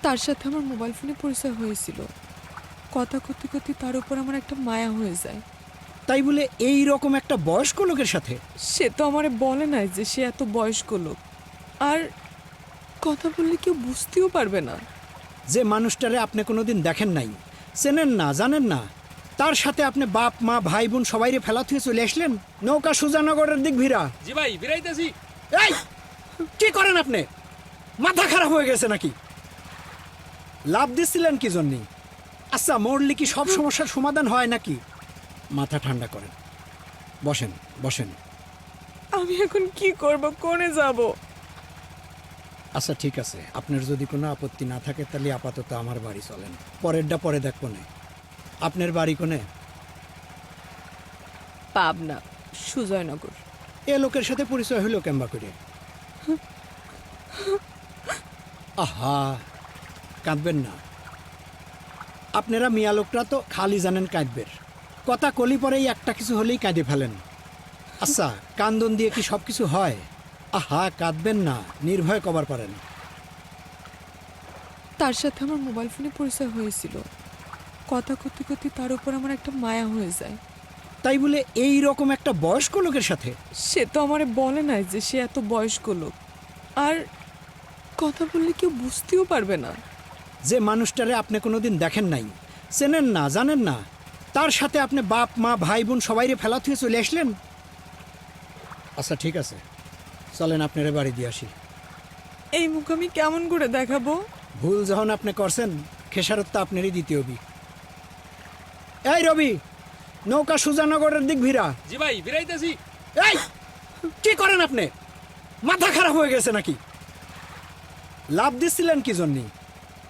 তার সাথে আমার মোবাইল ফোনে পরিচয় হয়েছিল। কথা করতে করতে তার উপর আমার একটা মায়া হয়ে যায়। তাই বলে এই রকম একটা বয়স্ক লোকের সাথে? সে তো আমারে বলে নাই যে সে এত বয়স্ক লোক, আর কথা বললে কেউ বুঝতেও পারবে না। যে মানুষটারে আপনি কোনোদিন দেখেন নাই, চেনেন না, জানেন না, তার সাথে আপনি বাপ মা ভাই বোন সবাইরে ফেলা থুয়ে চলে আসলেন নৌকা সুজানগরের দিক ভিড়া। জি ভাই বেরাইতেছি। এই কি করেন আপনি? মাথা খারাপ হয়ে গেছে নাকি? লাভ দিচ্ছিলেন কি জন্যে? আচ্ছা, মরলে কি সব সমস্যার সমাধান হয় নাকি? মাথা ঠান্ডা করেন, বসেন বসেন। আমি এখন কি করব, কোনে যাব? আচ্ছা ঠিক আছে, আপনার যদি কোনো আপত্তি না থাকে তাহলে আপাতত আমার বাড়ি চলেন, পরেরটা পরে দেখবো না। আপনার বাড়ি কোনে? পাবনা, সুজয়নগর। এ লোকের সাথে পরিচয় হইল কেম্বা করে? আহা, কাঁদবেন না। আপনারা মিয়া লোকরা তো খালি জানেন কাঁদবের কথা, কলি পরেই একটা কিছু হলেই কাঁদে ফেলেন। আচ্ছা, কান্দন দিয়ে কি সব কিছু হয়? আহা, কাঁদবেন না, নির্ভয় কবার পারেন। তার সাথে আমার মোবাইল ফোনে পরিচয় হয়েছিল। কথা করতে করতে তার উপর আমার একটা মায়া হয়ে যায়। তাই বলে এই রকম একটা বয়স্ক লোকের সাথে? সে তো আমারে বলে নাই যে সে এত বয়স্ক লোক, আর কথা বললে কেউ বুঝতেও পারবে না। যে মানুষটারে আপনি কোনোদিন দেখেন নাই, চেনেন না, জানেন না, তার সাথে আপনি বাপ মা ভাই বোন সবাইরে ফেলা থুয়ে চলে আসলেন। আচ্ছা ঠিক আছে, চলেন আপনারা বাড়ি দিয়ে আসি। এই মুখ আমি কেমন করে দেখাবো? ভুল যখন আপনি করছেন, খেসারত তো আপনারই দিতে হবে। এই রবি, নৌকা সুজানগরের দিক ভিড়া। জি ভাই বেরাইতেছি। এই কি করেন আপনি? মাথা খারাপ হয়ে গেছে নাকি? লাভ দিচ্ছিলেন কি জন্যে?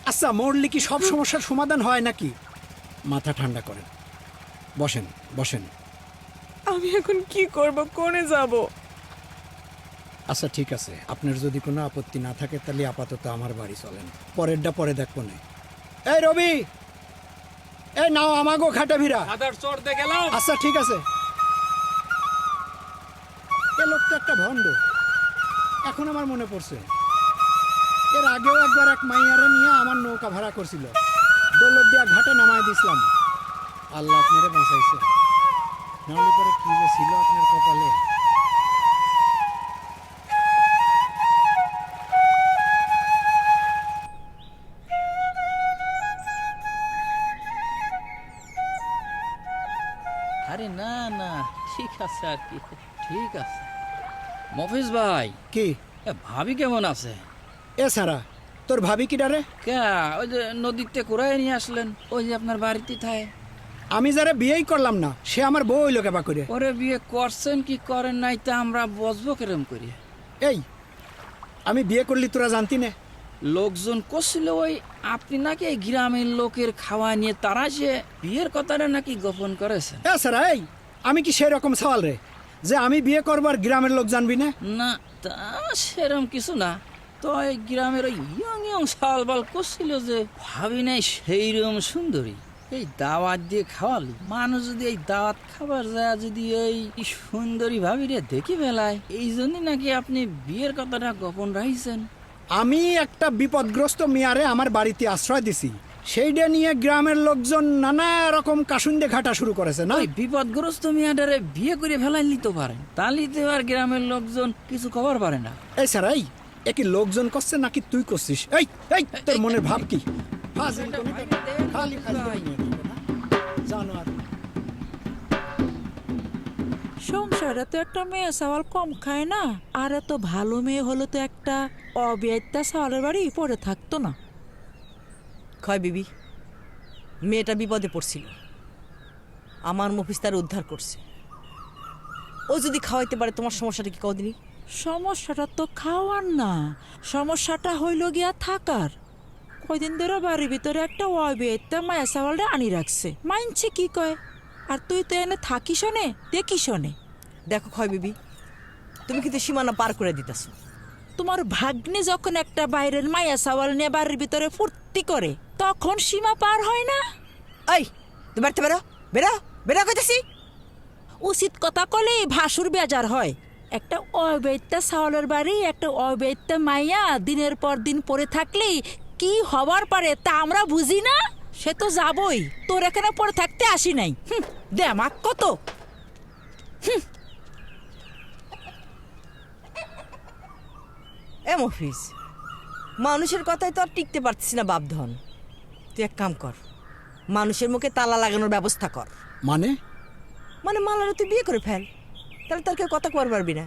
আচ্ছা, মরলে কি সব সমস্যার সমাধান হয় নাকি? মাথা ঠান্ডা করেন, বসেন বসেন। আমি এখন কি করব, কোনে যাব? আচ্ছা ঠিক আছে, আপনার যদি কোনো আপত্তি না থাকে তাহলে আপাতত আমার বাড়ি চলেন, পরেরটা পরে দেখবো না। এই রবি, এই নাও আমাগো খাটে ভিড়া। আদার চর দে গেলাম। আচ্ছা ঠিক আছে। এ লোকটা একটা ভণ্ড, এখন আমার মনে পড়ছে। এর আগেও একবার এক মাইয়ারে নিয়ে আমার নৌকা ভাড়া করছিল, দৌলত দিয়া ঘাটে নামায় দিছিলাম। আল্লাহ আপনারে বাঁচাইছে, নাহলে পরে কি যে ছিল আপনার কপালে। আরে না না, ঠিক আছে আর কি, ঠিক আছে। মফিজ ভাই, কি ভাবি কেমন আছে? এ সারা, তোর ভাবি কি ডারে? কে ওই যে নদীতে কুড়াই নিয়ে আসলেন, ওই যে আপনার বাড়িতে থাকে। আমি যারা বিয়েই করলাম না, সে আমার বউ হইল কেবা করে। ওরে বিয়ে করছেন কি করেন নাই তা আমরা বসবো কেরম করি? এই, আমি বিয়ে করলি তোরা জানতি না? লোকজন করছিল ওই আপনি নাকি এই গ্রামের লোকের খাওয়া নিয়ে তারা সে বিয়ের কথাটা নাকি গোপন করেছেন। এ সারা, এই আমি কি সেই রকম সওয়াল রে যে আমি বিয়ে করবার গ্রামের লোক জানবি না? না, তা সেরম কিছু না। তো এই গ্রামের ওই ইয়ং ইয়ং সালবাল করছিল যে ভাবি নাই সেইরকম সুন্দরী এই দাওয়াত দিয়ে খাওয়ালি মানুষ যদি এই দাওয়াত খাবার যায় যদি এই সুন্দরী ভাবি রে দেখি বেলায়, এই জন্য নাকি আপনি বিয়ের কথাটা গোপন রাখছেন। আমি একটা বিপদগ্রস্ত মিয়ারে আমার বাড়িতে আশ্রয় দিছি, সেইটা নিয়ে গ্রামের লোকজন নানা রকম কাসুন্দে ঘাটা শুরু করেছে না? ওই বিপদগ্রস্ত মিয়াটারে বিয়ে করে ফেলাই নিতে পারেন, তালিতে আর গ্রামের লোকজন কিছু খবর পারে না। এই স্যার, এই একই লোকজন করছে নাকি তুই করছিস? এই এই তোর মনের ভাব কি? ফাজিল কোনটা, খালি খালি জানোয়ার। সংসারে তো একটা মেয়ে চাওয়াল কম খায় না, আর এত ভালো মেয়ে হলো তো একটা অবিয়াইতা চাওয়ালের বাড়ি পড়ে থাকতো না। ক্ষয় বিবি, মেয়েটা বিপদে পড়ছিল, আমার মফিজ তার উদ্ধার করছে। ও যদি খাওয়াইতে পারে তোমার সমস্যাটা কি কদিনই? সমস্যাটা তো খাওয়ার না, সমস্যাটা হইল গিয়া থাকার। কয়দিন ধরে বাড়ির ভিতরে একটা অবিয়াইতা মায়া চাওয়ালটা আনি রাখছে, মানছে কি কয়। আর তুই তো এনে থাকিস নে, দেখিস নে। দেখো ক্ষয় বিবি, তুমি কিন্তু সীমানা পার করে দিতেছ। তোমার ভাগ্নে যখন একটা বাইরের মায়া চাওয়াল নিয়ে বাড়ির ভিতরে ফুর্তি করে, তখন সীমা পার হয় না? এই তুমি বাড়তে বেরো, বেরো বেরো কইতেছি। উচিত কথা কলে ভাসুর বেজার হয়। একটা অবৈধা চাওয়ালের বাড়ি একটা অবৈধা মাইয়া দিনের পর দিন পরে থাকলেই কি হবার পারে তা আমরা বুঝি না? সে তো যাবই, তোর এখানে পরে থাকতে আসি নাই। দেমাক কত। এ মফিজ, মানুষের কথায় তো আর টিকতে পারছিস না বাপধন। তুই এক কাম কর, মানুষের মুখে তালা লাগানোর ব্যবস্থা কর। মানে মানে মালারে তুই বিয়ে করে ফেল, তাহলে তোর কেউ কথা কর পারবি না।